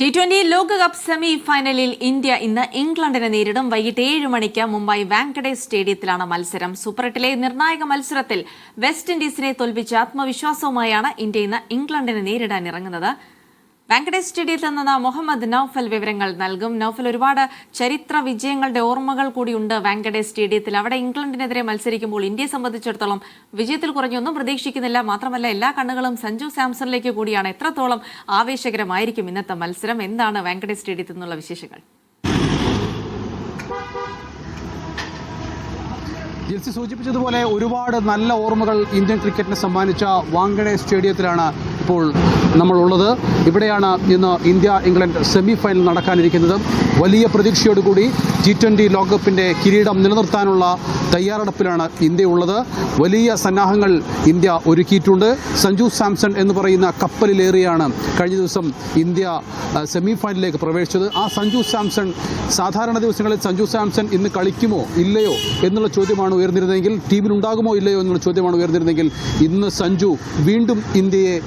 T20 ലോകകപ്പ് semi ഫൈനലിൽ India ഇന്ന് ഇംഗ്ലണ്ടിനെ നേരിടും. വൈകിട്ട് 7 മണിക്ക് മുംബൈ വാങ്കഡേഷ് സ്റ്റേഡിയത്തിലാണ് മത്സരം. സൂപ്പർ 8ലെ നിർണായക മത്സരത്തിൽ വെസ്റ്റ് ഇൻഡീസിനെ തോൽപ്പിച്ച ആത്മവിശ്വാസവുമായാണ് ഇന്ത്യ ഇന്ന് ഇംഗ്ലണ്ടിനെ നേരിടാൻ ഇറങ്ങുന്നത്. വാങ്കഡേഷ് സ്റ്റേഡിയത്തിൽ നിന്ന് മുഹമ്മദ് നൌഫൽ വിവരങ്ങൾ നൽകും. നൌഫൽ, ഒരുപാട് ചരിത്ര വിജയങ്ങളുടെ ഓർമ്മകൾ കൂടിയുണ്ട് വാങ്കഡേഷ് സ്റ്റേഡിയത്തിൽ. അവിടെ ഇംഗ്ലണ്ടിനെതിരെ മത്സരിക്കുമ്പോൾ ഇന്ത്യയെ സംബന്ധിച്ചിടത്തോളം വിജയത്തിൽ കുറഞ്ഞൊന്നും പ്രതീക്ഷിക്കുന്നില്ല. മാത്രമല്ല, എല്ലാ കണ്ണുകളും സഞ്ജു സാംസണിലേക്ക് കൂടിയാണ്. എത്രത്തോളം ആവേശകരമായിരിക്കും ഇന്നത്തെ മത്സരം? എന്താണ് വാങ്കഡേഷ് സ്റ്റേഡിയത്തിൽ നിന്നുള്ള വിശേഷങ്ങൾ? ജിൽസി സൂചിപ്പിച്ചതുപോലെ ഒരുപാട് നല്ല ഓർമ്മകൾ ഇന്ത്യൻ ക്രിക്കറ്റിനെ സമ്മാനിച്ച വാങ്കഡെ സ്റ്റേഡിയത്തിലാണ് ഇപ്പോൾ നമ്മളുള്ളത്. ഇവിടെയാണ് ഇന്ന് ഇന്ത്യ ഇംഗ്ലണ്ട് സെമി ഫൈനൽ നടക്കാനിരിക്കുന്നത്. വലിയ പ്രതീക്ഷയോടുകൂടി T20 ലോകകപ്പിൻ്റെ കിരീടം നിലനിർത്താനുള്ള തയ്യാറെടുപ്പിലാണ് ഇന്ത്യ ഉള്ളത്. വലിയ സന്നാഹങ്ങൾ ഇന്ത്യ ഒരുക്കിയിട്ടുണ്ട്. സഞ്ജു സാംസൺ എന്ന് പറയുന്ന കപ്പലിലേറിയാണ് കഴിഞ്ഞ ദിവസം ഇന്ത്യ സെമി ഫൈനലിലേക്ക് പ്രവേശിച്ചത്. ആ സഞ്ജു സാംസൺ, സാധാരണ ദിവസങ്ങളിൽ സഞ്ജു സാംസൺ ഇന്ന് കളിക്കുമോ ഇല്ലയോ എന്നുള്ള ചോദ്യമാണ് ഉയർന്നിരുന്നെങ്കിൽ, ടീമിലുണ്ടാകുമോ ഇല്ലയോ എന്നുള്ള ചോദ്യമാണ് ഉയർന്നിരുന്നെങ്കിൽ, ഇന്ന് സഞ്ജു വീണ്ടും ഇന്ത്യയെ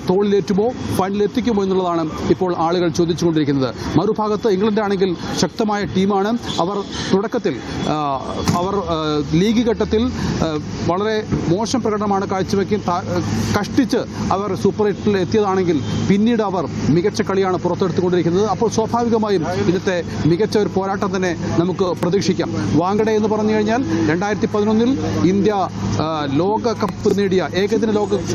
തോളിലേറ്റുമോ ഫൈനലിൽ എത്തിക്കുമോ എന്നുള്ളതാണ് ഇപ്പോൾ ആളുകൾ ചോദിച്ചുകൊണ്ടിരിക്കുന്നത്. മറുഭാഗത്ത് ഇംഗ്ലണ്ട് ആണെങ്കിൽ ശക്തമായ ടീമാണ്. അവർ തുടക്കത്തിൽ ലീഗ് ഘട്ടത്തിൽ വളരെ മോശം പ്രകടനമാണ് കഷ്ടിച്ച് അവർ സൂപ്പർ 8ൽ എത്തിയതാണെങ്കിൽ പിന്നീട് അവർ മികച്ച കളിയാണ് പുറത്തെടുത്തുകൊണ്ടിരിക്കുന്നത്. അപ്പോൾ സ്വാഭാവികമായും ഇന്നത്തെ മികച്ച ഒരു പോരാട്ടം തന്നെ നമുക്ക് പ്രതീക്ഷിക്കാം. വാങ്കഡെ എന്ന് പറഞ്ഞു കഴിഞ്ഞാൽ 2011 ഇന്ത്യ ലോകകപ്പ് നേടിയ, ഏകദിന ലോകകപ്പ്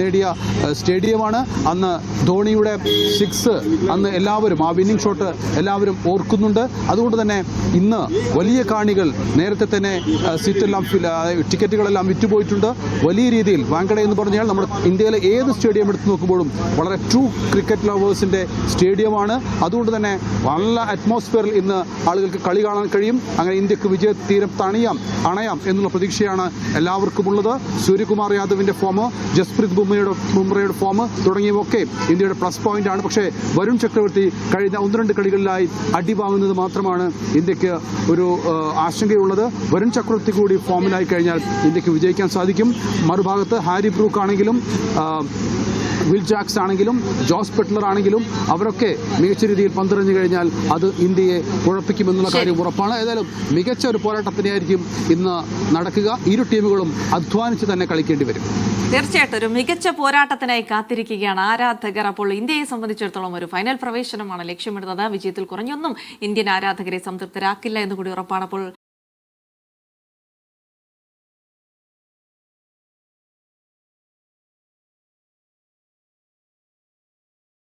നേടിയ സ്റ്റേഡിയമാണ്. അന്ന് ധോണിയുടെ 6 അന്ന് എല്ലാവരും, ആ വിന്നിംഗ് ഷോട്ട് എല്ലാവരും ഓർക്കുന്നുണ്ട്. അതുകൊണ്ട് തന്നെ ഇന്ന് വലിയ കാണികൾ നേരത്തെ തന്നെ സീറ്റെല്ലാം ടിക്കറ്റുകളെല്ലാം വിറ്റുപോയിട്ടുണ്ട്. വലിയ രീതിയിൽ വാങ്കഡെ എന്ന് പറഞ്ഞാൽ നമ്മുടെ ഇന്ത്യയിലെ ഏത് സ്റ്റേഡിയം എടുത്തു നോക്കുമ്പോഴും വളരെ ട്രൂ ക്രിക്കറ്റ് ലവേഴ്സിൻ്റെ സ്റ്റേഡിയമാണ്. അതുകൊണ്ട് തന്നെ നല്ല അറ്റ്മോസ്ഫിയറിൽ ഇന്ന് ആളുകൾക്ക് കളി കാണാൻ കഴിയും. അങ്ങനെ ഇന്ത്യക്ക് വിജയ തീരത്ത് അണയാം എന്നുള്ള പ്രതീക്ഷയാണ് എല്ലാവർക്കും ഉള്ളത്. സൂര്യകുമാർ യാദവിൻ്റെ ഫോം, ജസ്പ്രീത് ബുംറയുടെ ഫോം തുടങ്ങിയവയൊക്കെ ഇന്ത്യയുടെ പ്ലസ് പോയിന്റ് ആണ്. പക്ഷേ വരുൺ ചക്രവർത്തി കഴിഞ്ഞ 1-2 കളികളിലായി അടി വാങ്ങുന്നത് മാത്രമാണ് ഇന്ത്യക്ക് ഒരു ആശങ്കയുള്ളത്. വരുൺ ചക്രവർത്തി കൂടി ഫോമിലായി കഴിഞ്ഞാൽ ഇന്ത്യക്ക് വിജയിക്കാൻ സാധിക്കും. മറുഭാഗത്ത് ഹാരി ബ്രൂക്ക് ആണെങ്കിലും വിൽ ജാക്സ് ആണെങ്കിലും ജോസ് ബട്ട്ലർ ആണെങ്കിലും അവരൊക്കെ മികച്ച രീതിയിൽ പന്തെറിഞ്ഞു കഴിഞ്ഞാൽ അത് ഇന്ത്യയെ കുഴപ്പിക്കുമെന്നുള്ള കാര്യം ഉറപ്പാണ്. ഏതായാലും മികച്ച ഒരു പോരാട്ടത്തിനായിരിക്കും ഇന്ന് നടക്കുക. ഇരു ടീമുകളും അധ്വാനിച്ച് തന്നെ കളിക്കേണ്ടി വരും. തീർച്ചയായിട്ടും ഒരു മികച്ച പോരാട്ടത്തിനായി കാത്തിരിക്കുകയാണ് ആരാധകർ. അപ്പോൾ ഇന്ത്യയെ സംബന്ധിച്ചിടത്തോളം ഒരു ഫൈനൽ പ്രവേശനമാണ് ലക്ഷ്യമിടുന്നത്. വിജയത്തിൽ കുറഞ്ഞൊന്നും ഇന്ത്യൻ ആരാധകരെ സംതൃപ്തരാക്കില്ല എന്ന് കൂടി ഉറപ്പാണ്. അപ്പോൾ